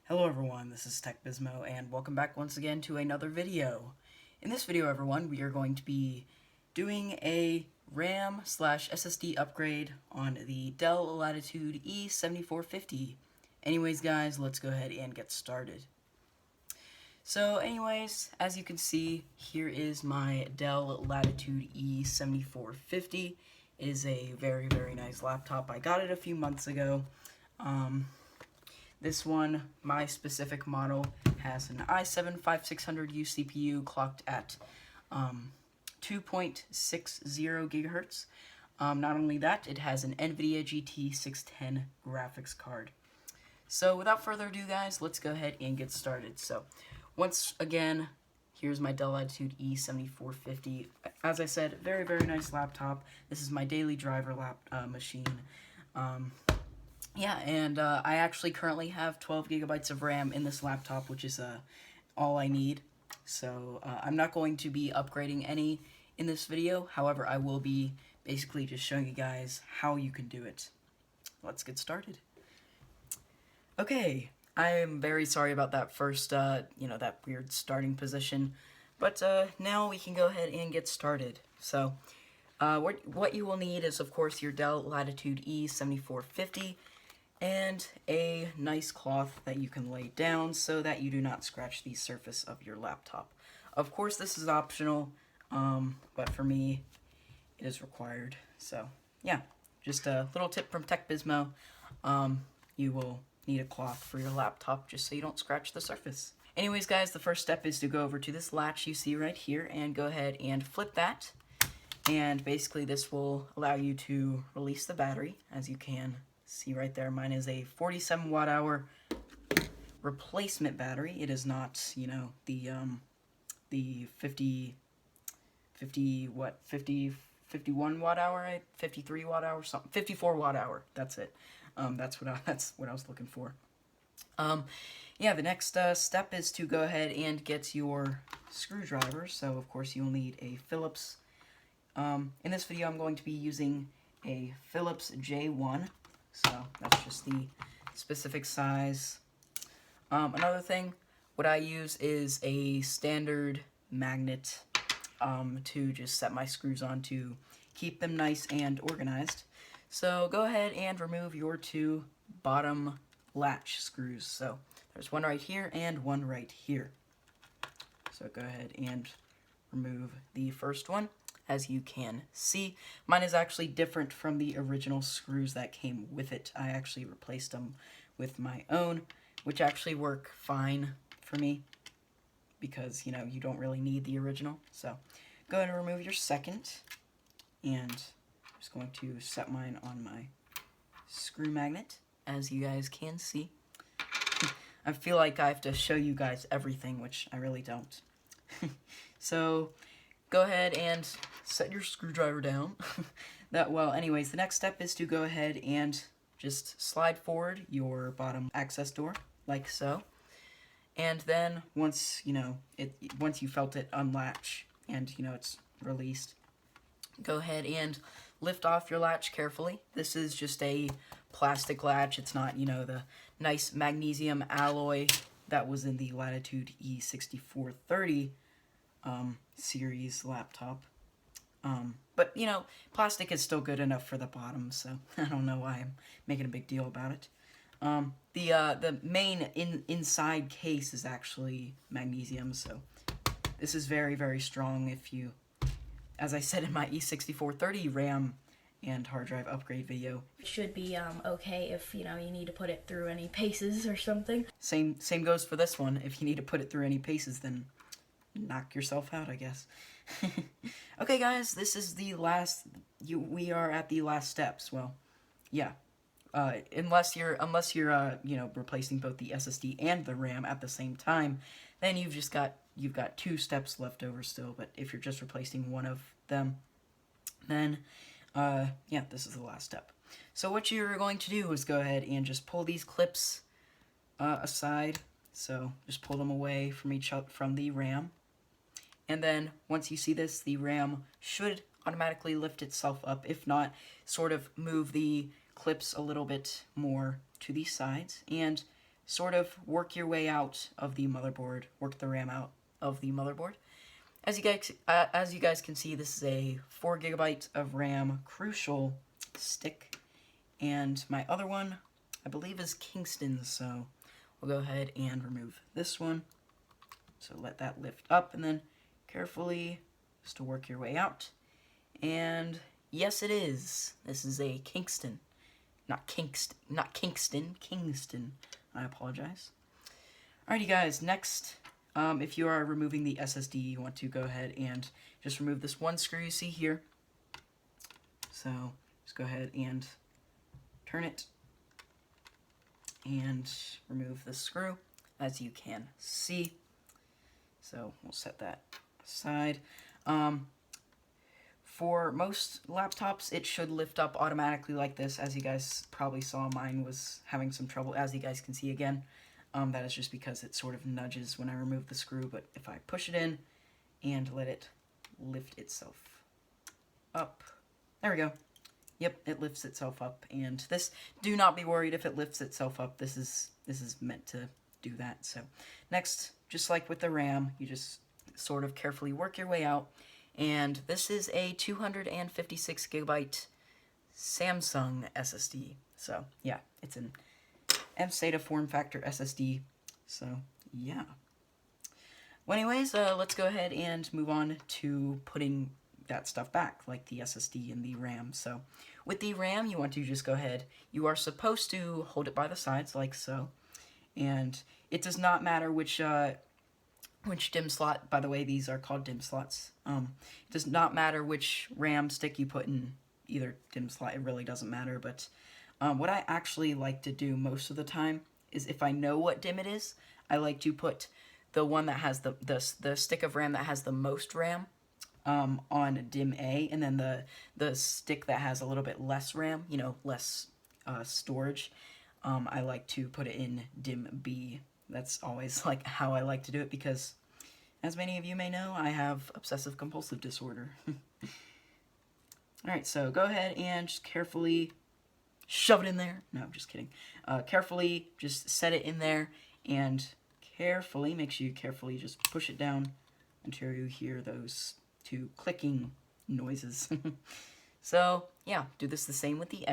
Hello everyone, this is TechBizmo, and welcome back once again to another video. In this video, everyone, we are going to be doing a RAM/SSD upgrade on the Dell Latitude E7450. Anyways, guys, let's go ahead and get started. So anyways, as you can see, here is my Dell Latitude E7450. It is a very, very nice laptop. I got it a few months ago. This one, my specific model, has an i7-5600U CPU clocked at 2.60 gigahertz. Not only that, it has an NVIDIA GT 610 graphics card. So without further ado, guys, let's go ahead and get started. So once again, here's my Dell Latitude E7450. As I said, very, very nice laptop. This is my daily driver machine. Yeah, and I actually currently have 12 gigabytes of RAM in this laptop, which is all I need. So I'm not going to be upgrading any in this video. However, I will be basically just showing you guys how you can do it. Let's get started. Okay, I am very sorry about that first, that weird starting position. But now we can go ahead and get started. So what you will need is, of course, your Dell Latitude E7450. And a nice cloth that you can lay down so that you do not scratch the surface of your laptop. Of course, this is optional, but for me, it is required. So, yeah, just a little tip from TechBizmo. You will need a cloth for your laptop just so you don't scratch the surface. Anyways, guys, the first step is to go over to this latch you see right here and go ahead and flip that. And basically, this will allow you to release the battery, as you can see right there. Mine is a 47 watt hour replacement battery. It is not, the 51 watt hour, 53 watt hour, something, 54 watt hour. That's it. That's what I was looking for. Yeah, the next step is to go ahead and get your screwdriver. So of course you'll need a Phillips. In this video, I'm going to be using a Phillips J1. So that's just the specific size. Another thing, what I use is a standard magnet to just set my screws on to keep them nice and organized. So go ahead and remove your two bottom latch screws. So there's one right here and one right here. So go ahead and remove the first one. As you can see, mine is actually different from the original screws that came with it. I actually replaced them with my own, which actually work fine for me because, you don't really need the original. So go ahead and remove your second, and I'm just going to set mine on my screw magnet, as you guys can see. I feel like I have to show you guys everything, which I really don't. So go ahead and set your screwdriver down. Anyways, the next step is to go ahead and just slide forward your bottom access door, like so. And then once you felt it unlatch and it's released, go ahead and lift off your latch carefully. This is just a plastic latch. It's not, the nice magnesium alloy that was in the Latitude E6430 series laptop. But plastic is still good enough for the bottom, so I don't know why I'm making a big deal about it. The main inside case is actually magnesium, so this is very, very strong. As I said in my E6430 RAM and hard drive upgrade video, It should be okay if you need to put it through any paces or something. Same goes for this one. If you need to put it through any paces, then knock yourself out, I guess. Okay, guys, this is the last. We are at the last steps. Well, yeah. Unless you're replacing both the SSD and the RAM at the same time, then you've got two steps left over still. But if you're just replacing one of them, then yeah, this is the last step. So what you're going to do is go ahead and just pull these clips aside. So just pull them away from the RAM. And then once you see this, the RAM should automatically lift itself up. If not, sort of move the clips a little bit more to the sides and sort of work your way out of the motherboard, work the RAM out of the motherboard. As you guys can see, this is a 4 GB of RAM Crucial stick, and my other one, I believe, is Kingston. So we'll go ahead and remove this one. So let that lift up, and then carefully just to work your way out. And yes, it is. This is a Kingston, not Kingston. I apologize. Alrighty, guys. Next, if you are removing the SSD, you want to go ahead and just remove this one screw you see here. So just go ahead and turn it and remove the screw, as you can see. So we'll set that aside. For most laptops, it should lift up automatically like this. As you guys probably saw, mine was having some trouble, as you guys can see again. That is just because it sort of nudges when I remove the screw, but if I push it in and let it lift itself up, there we go. Yep, it lifts itself up, and this, do not be worried if it lifts itself up. This is meant to do that. So next, just like with the RAM, you just sort of carefully work your way out. And this is a 256 GB Samsung SSD. So yeah, it's an M-SATA form factor SSD. So yeah. Well, anyways, let's go ahead and move on to putting that stuff back, like the SSD and the RAM. So with the RAM, you want to just go ahead. You are supposed to hold it by the sides, like so. And it does not matter which DIMM slot. By the way, these are called DIMM slots. It does not matter which RAM stick you put in either DIMM slot. It really doesn't matter. But what I actually like to do most of the time is, if I know what DIMM it is, I like to put the one that has the stick of RAM that has the most RAM on DIMM A, and then the stick that has a little bit less RAM, you know, less storage, I like to put it in DIMM B. That's always like how I like to do it, because as many of you may know, I have obsessive compulsive disorder. Alright, so go ahead and just carefully shove it in there. No, I'm just kidding. Carefully just set it in there, and carefully, make sure you carefully just push it down until you hear those two clicking noises. So yeah, do this the same with the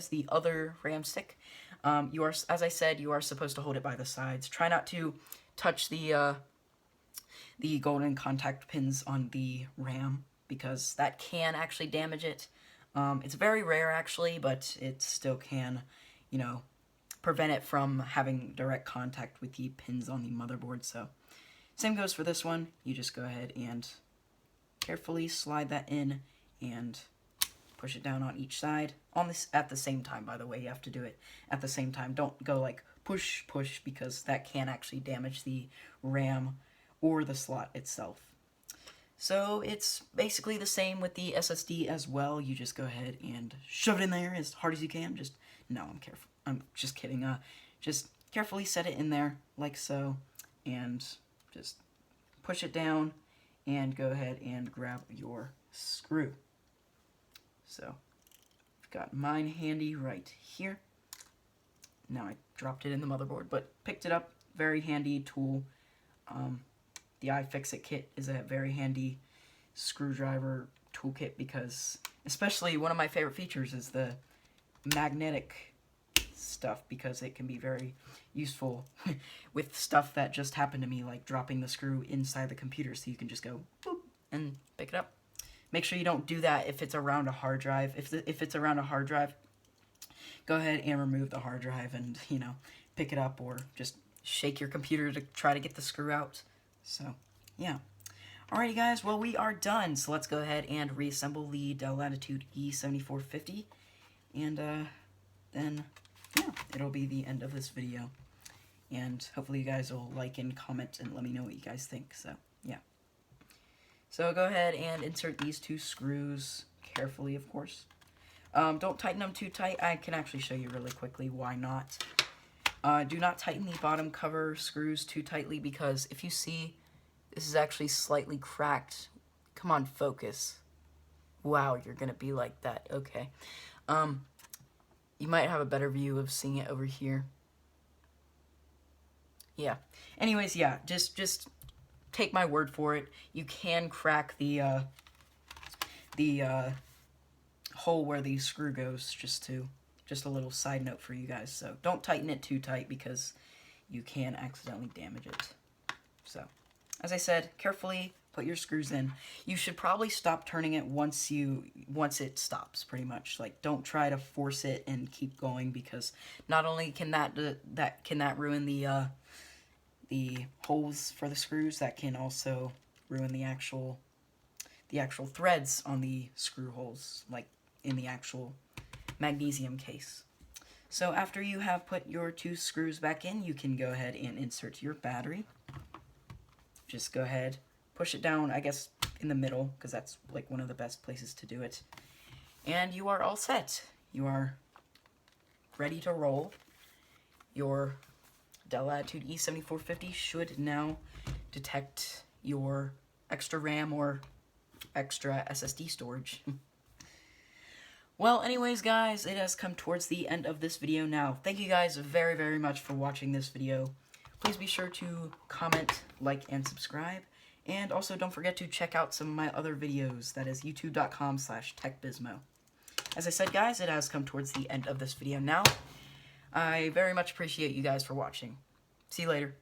the other RAM stick. You are, as I said, you are supposed to hold it by the sides. Try not to touch the golden contact pins on the RAM, because that can actually damage it. It's very rare actually, but it still can, you know, prevent it from having direct contact with the pins on the motherboard. So same goes for this one. You just go ahead and carefully slide that in and push it down on each side. On this at the same time, by the way, you have to do it at the same time. Don't go like push, push, because that can actually damage the RAM or the slot itself. So it's basically the same with the SSD as well. You just go ahead and shove it in there as hard as you can. I'm just kidding. Just carefully set it in there like so, and just push it down and go ahead and grab your screw. So I've got mine handy right here. Now I dropped it in the motherboard, but picked it up. Very handy tool. The iFixit kit is a very handy screwdriver toolkit, because especially one of my favorite features is the magnetic stuff, because it can be very useful with stuff that just happened to me, like dropping the screw inside the computer, so you can just go boop and pick it up. Make sure you don't do that if it's around a hard drive. If it's around a hard drive, go ahead and remove the hard drive and, you know, pick it up, or just shake your computer to try to get the screw out. So, yeah. Alrighty, guys. Well, we are done. So let's go ahead and reassemble the Dell Latitude E7450. And then, yeah, it'll be the end of this video. And hopefully you guys will like and comment and let me know what you guys think. So, yeah. So go ahead and insert these two screws carefully, of course. Don't tighten them too tight. I can actually show you really quickly why not. Do not tighten the bottom cover screws too tightly, because if you see, this is actually slightly cracked. Come on, focus. Wow, you're gonna be like that. Okay. You might have a better view of seeing it over here. Yeah. Anyways, yeah, just take my word for it. You can crack the hole where the screw goes, just a little side note for you guys. So don't tighten it too tight because you can accidentally damage it. So, as I said, carefully put your screws in. You should probably stop turning it once it stops, pretty much. Like, don't try to force it and keep going, because not only can that ruin the holes for the screws, that can also ruin the actual threads on the screw holes, like in the actual magnesium case. So after you have put your 2 screws back in, you can go ahead and insert your battery. Just go ahead, push it down, I guess, in the middle, because that's like one of the best places to do it. And you are all set. You are ready to roll. Your Dell Latitude E7450 should now detect your extra RAM or extra SSD storage. Well, anyways, guys, it has come towards the end of this video now. Thank you guys very, very much for watching this video. Please be sure to comment, like, and subscribe. And also don't forget to check out some of my other videos. That is youtube.com/TechBizmo. As I said, guys, it has come towards the end of this video now. I very much appreciate you guys for watching. See you later.